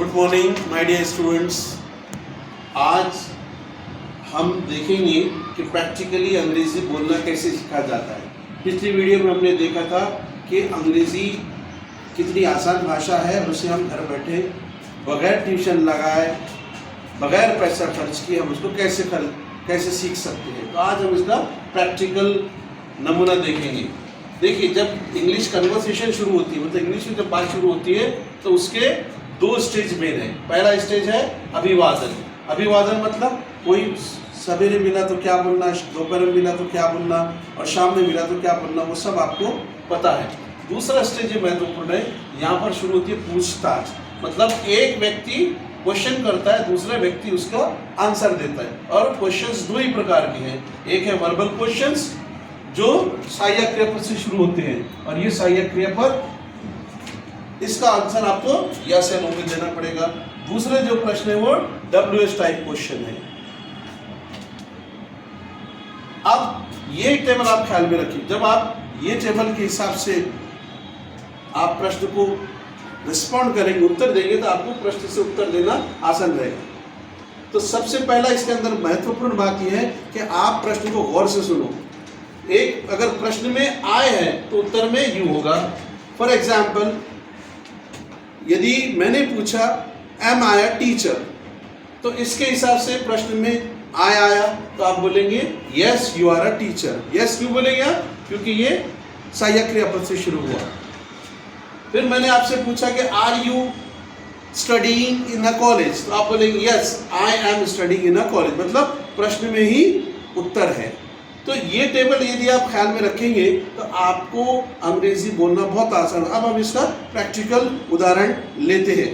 Good morning my dear students. आज हम देखेंगे कि प्रैक्टिकली अंग्रेज़ी बोलना कैसे सीखा जाता है। पिछली वीडियो में हमने देखा था कि अंग्रेज़ी कितनी आसान भाषा है और उसे हम घर बैठे बगैर ट्यूशन लगाए बगैर पैसा खर्च किए हम उसको कैसे सीख सकते हैं। तो आज हम इसका प्रैक्टिकल नमूना देखेंगे। देखिए, जब इंग्लिश कन्वर्सेशन शुरू होती है, मतलब इंग्लिश में जब बात शुरू होती है तो उसके दो स्टेज मेन है। पहला स्टेज है अभिवादन। अभिवादन मतलब कोई सवेरे मिला तो क्या बोलना, दोपहर में मिला तो क्या बोलना और शाम में मिला तो क्या बोलना, वो सब आपको पता है। दूसरा स्टेज महत्वपूर्ण है, यहाँ पर शुरू होती है पूछताछ। मतलब एक व्यक्ति क्वेश्चन करता है, दूसरा व्यक्ति उसका आंसर देता है। और क्वेश्चंस दो ही प्रकार के हैं, एक है वर्बल क्वेश्चंस जो सहायक क्रियापद से शुरू होते हैं और ये सहायक क्रियापद इसका आंसर आपको यस या नो में देना पड़ेगा। दूसरे जो प्रश्न है वो WH टाइप क्वेश्चन है। अब ये टेबल आप ख्याल में रखिए, जब आप ये टेबल के हिसाब से आप प्रश्न को रिस्पॉन्ड करेंगे, उत्तर देंगे, तो आपको प्रश्न से उत्तर देना आसान रहेगा। तो सबसे पहला इसके अंदर महत्वपूर्ण बात यह है कि आप प्रश्न को गौर से सुनो। एक अगर प्रश्न में आय है तो उत्तर में यू होगा। फॉर एग्जाम्पल, यदि मैंने पूछा एम आई अ टीचर, तो इसके हिसाब से प्रश्न में आय आया तो आप बोलेंगे yes you are a teacher. Yes क्यों बोलेंगे आप? क्योंकि ये सहायक क्रियापद से शुरू हुआ। फिर मैंने आपसे पूछा कि are you studying in a college, तो आप बोलेंगे yes I am studying in a college, मतलब प्रश्न में ही उत्तर है। तो ये टेबल यदि आप ख्याल में रखेंगे तो आपको अंग्रेजी बोलना बहुत आसान है। अब हम इसका प्रैक्टिकल उदाहरण लेते हैं।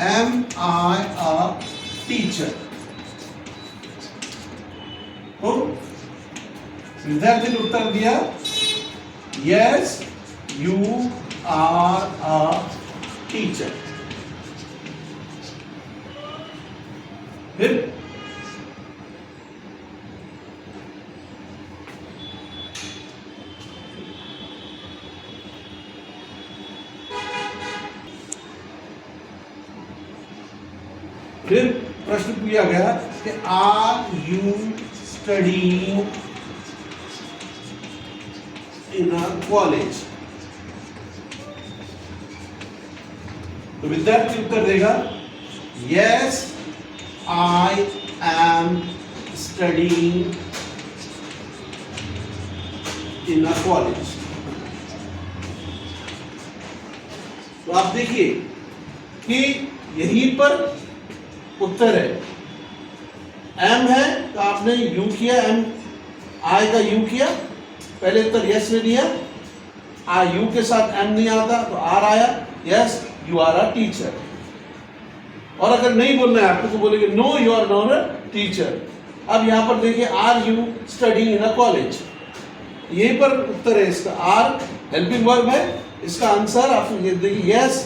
एम आई अ टीचर, तो विद्यार्थी ने उत्तर दिया yes you are a teacher. फिर प्रश्न पूछा गया कि are you studying in a college, तो विद्यार्थी उत्तर देगा yes I am studying in a college. तो आप देखिए कि यहीं पर उत्तर है। एम है तो आपने यू किया, एम आई का यू किया, पहले उत्तर यस ने दिया। आ यू के साथ एम नहीं आता तो आर आया, yes you are a teacher. और अगर नहीं बोलना है आपको तो बोलेंगे no you are not a teacher. अब यहां पर देखिए are you study in a college, यहीं पर उत्तर है इसका। आर हेल्पिंग वर्ब है, इसका आंसर आप देखिए यस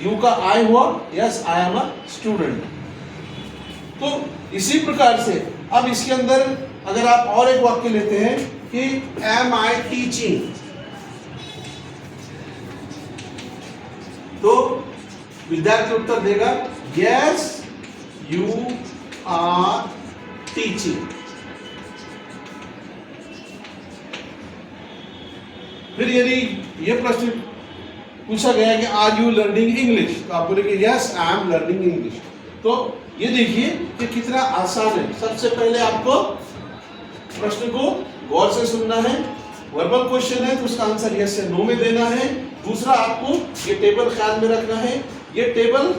यू का आई हुआ, yes I am a student. तो इसी प्रकार से अब इसके अंदर अगर आप और एक वाक्य लेते हैं कि एम आई टीचिंग, तो विद्यार्थी उत्तर देगा यस यू आर टीचिंग। फिर यदि यह प्रश्न पूछा गया कि आर यू लर्निंग इंग्लिश, तो आप बोलेंगे yes I am learning English. तो ये देखिए कि कितना आसान है। सबसे पहले आपको प्रश्न को गौर से सुनना है। वर्बल क्वेश्चन है तो उसका आंसर यस या नो में देना है। दूसरा, आपको ये टेबल ख्याल में रखना है। ये टेबल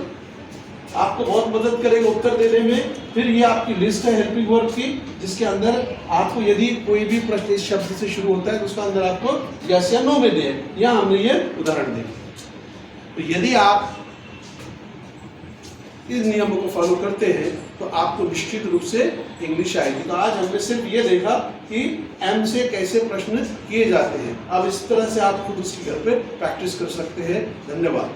आपको बहुत मदद करेगा उत्तर देने में। फिर ये आपकी लिस्ट है हेल्पिंग वर्ब की, जिसके अंदर आपको यदि कोई भी प्रश्न इस शब्द से शुरू होता है तो उसका अंदर आपको यस या नो में दे। यहाँ हमने ये उदाहरण दिया। तो यदि आप इन नियमों को फॉलो करते हैं तो आपको निश्चित रूप से इंग्लिश आएगी। तो आज हमने सिर्फ ये देखा कि एम से कैसे प्रश्न किए जाते हैं। अब इस तरह से आप खुद उसकी घर पे प्रैक्टिस कर सकते हैं। धन्यवाद।